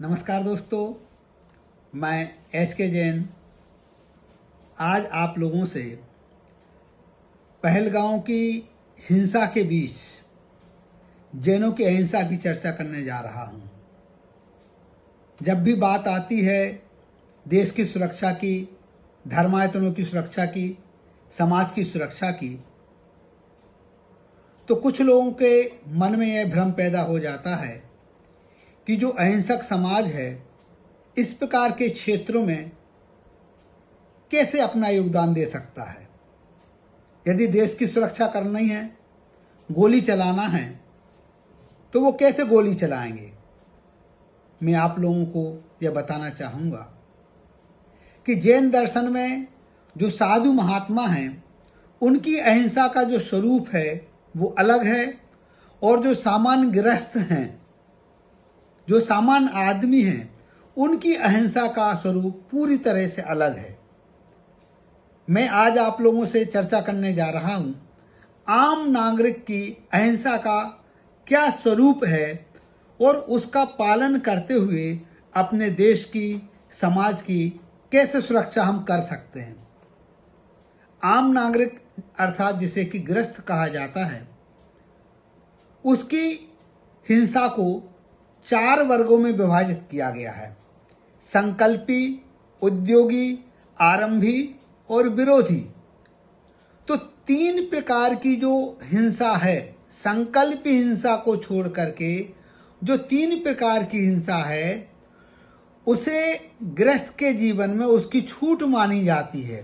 नमस्कार दोस्तों, मैं एच.के. जैन आज आप लोगों से पहलगांव की हिंसा के बीच जैनों की अहिंसा की चर्चा करने जा रहा हूं। जब भी बात आती है देश की सुरक्षा की, धर्मायतनों की सुरक्षा की, समाज की सुरक्षा की, तो कुछ लोगों के मन में यह भ्रम पैदा हो जाता है कि जो अहिंसक समाज है इस प्रकार के क्षेत्रों में कैसे अपना योगदान दे सकता है। यदि देश की सुरक्षा करनी है, गोली चलाना है, तो वो कैसे गोली चलाएंगे। मैं आप लोगों को यह बताना चाहूँगा कि जैन दर्शन में जो साधु महात्मा हैं उनकी अहिंसा का जो स्वरूप है वो अलग है, और जो सामान्य गृहस्थ हैं, जो सामान्य आदमी हैं, उनकी अहिंसा का स्वरूप पूरी तरह से अलग है। मैं आज आप लोगों से चर्चा करने जा रहा हूं आम नागरिक की अहिंसा का क्या स्वरूप है और उसका पालन करते हुए अपने देश की, समाज की कैसे सुरक्षा हम कर सकते हैं। आम नागरिक अर्थात जिसे कि गृहस्थ कहा जाता है, उसकी हिंसा को 4 वर्गों में विभाजित किया गया है: संकल्पी, उद्योगी, आरंभी और विरोधी। तो 3 प्रकार की जो हिंसा है, संकल्पी हिंसा को छोड़ करके जो 3 प्रकार की हिंसा है उसे गृहस्थ के जीवन में उसकी छूट मानी जाती है।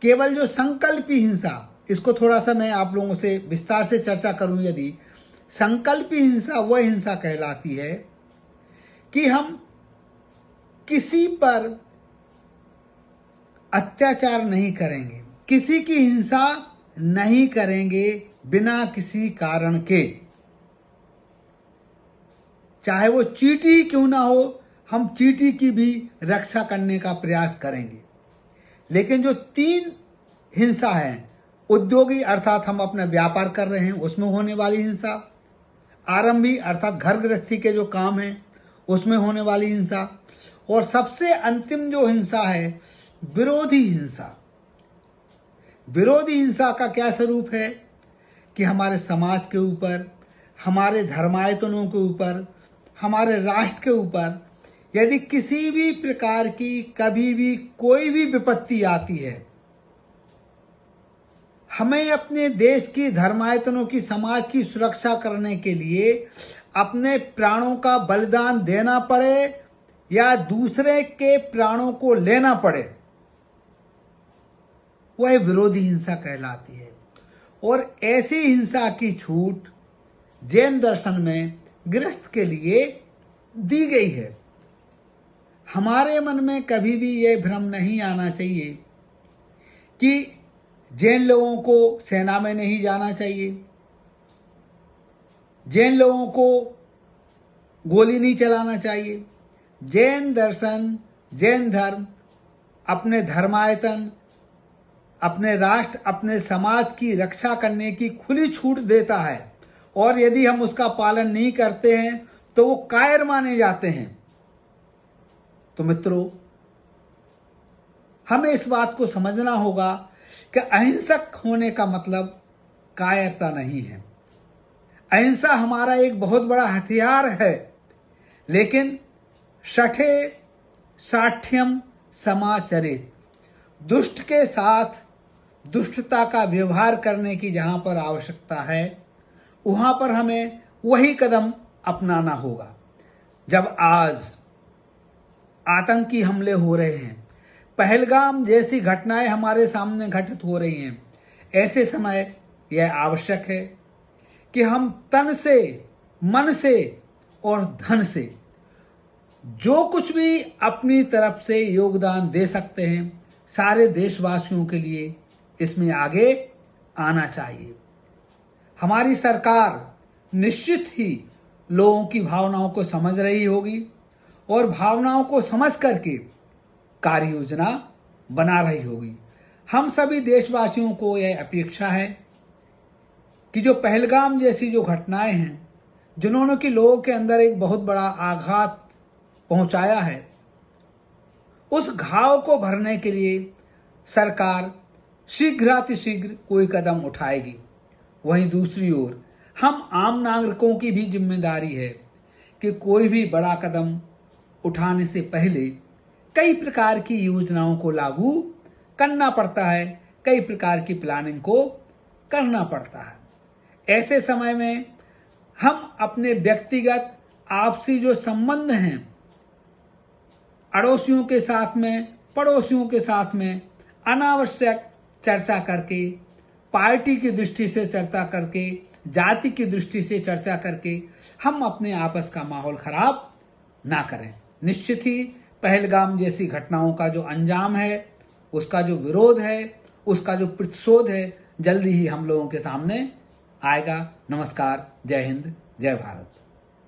केवल जो संकल्पी हिंसा, इसको थोड़ा सा मैं आप लोगों से विस्तार से चर्चा करूं। यदि संकल्पी हिंसा वह हिंसा कहलाती है कि हम किसी पर अत्याचार नहीं करेंगे, किसी की हिंसा नहीं करेंगे बिना किसी कारण के, चाहे वो चींटी क्यों ना हो, हम चींटी की भी रक्षा करने का प्रयास करेंगे। लेकिन जो 3 हिंसा है, उद्योगी अर्थात हम अपना व्यापार कर रहे हैं उसमें होने वाली हिंसा, आरंभी अर्थात घर गृहस्थी के जो काम हैं उसमें होने वाली हिंसा, और सबसे अंतिम जो हिंसा है विरोधी हिंसा। विरोधी हिंसा का क्या स्वरूप है कि हमारे समाज के ऊपर, हमारे धर्मायतनों के ऊपर, हमारे राष्ट्र के ऊपर यदि किसी भी प्रकार की कभी भी कोई भी विपत्ति आती है, हमें अपने देश की, धर्मायतनों की, समाज की सुरक्षा करने के लिए अपने प्राणों का बलिदान देना पड़े या दूसरे के प्राणों को लेना पड़े, वह विरोधी हिंसा कहलाती है। और ऐसी हिंसा की छूट जैन दर्शन में गृहस्थ के लिए दी गई है। हमारे मन में कभी भी यह भ्रम नहीं आना चाहिए कि जैन लोगों को सेना में नहीं जाना चाहिए, जैन लोगों को गोली नहीं चलाना चाहिए। जैन दर्शन, जैन धर्म अपने धर्मायतन, अपने राष्ट्र, अपने समाज की रक्षा करने की खुली छूट देता है, और यदि हम उसका पालन नहीं करते हैं तो वो कायर माने जाते हैं। तो मित्रों, हमें इस बात को समझना होगा कि अहिंसक होने का मतलब कायरता नहीं है। अहिंसा हमारा एक बहुत बड़ा हथियार है, लेकिन शठे साठ्यम समाचरित, दुष्ट के साथ दुष्टता का व्यवहार करने की जहां पर आवश्यकता है वहां पर हमें वही कदम अपनाना होगा। जब आज आतंकी हमले हो रहे हैं, पहलगाम जैसी घटनाएं हमारे सामने घटित हो रही हैं, ऐसे समय यह आवश्यक है कि हम तन से, मन से और धन से जो कुछ भी अपनी तरफ से योगदान दे सकते हैं, सारे देशवासियों के लिए इसमें आगे आना चाहिए। हमारी सरकार निश्चित ही लोगों की भावनाओं को समझ रही होगी और भावनाओं को समझ करके कार्य योजना बना रही होगी। हम सभी देशवासियों को यह अपेक्षा है कि जो पहलगाम जैसी जो घटनाएं हैं, जिन्होंने कि लोगों के अंदर एक बहुत बड़ा आघात पहुंचाया है, उस घाव को भरने के लिए सरकार शीघ्रातिशीघ्र कोई कदम उठाएगी। वहीं दूसरी ओर हम आम नागरिकों की भी जिम्मेदारी है कि कोई भी बड़ा कदम उठाने से पहले कई प्रकार की योजनाओं को लागू करना पड़ता है, कई प्रकार की प्लानिंग को करना पड़ता है। ऐसे समय में हम अपने व्यक्तिगत आपसी जो संबंध हैं, अड़ोसियों के साथ में, पड़ोसियों के साथ में अनावश्यक चर्चा करके, पार्टी की दृष्टि से चर्चा करके, जाति की दृष्टि से चर्चा करके हम अपने आपस का माहौल खराब ना करें। निश्चित ही पहलगाम जैसी घटनाओं का जो अंजाम है, उसका जो विरोध है, उसका जो प्रतिशोध है, जल्दी ही हम लोगों के सामने आएगा। नमस्कार, जय हिंद, जय भारत।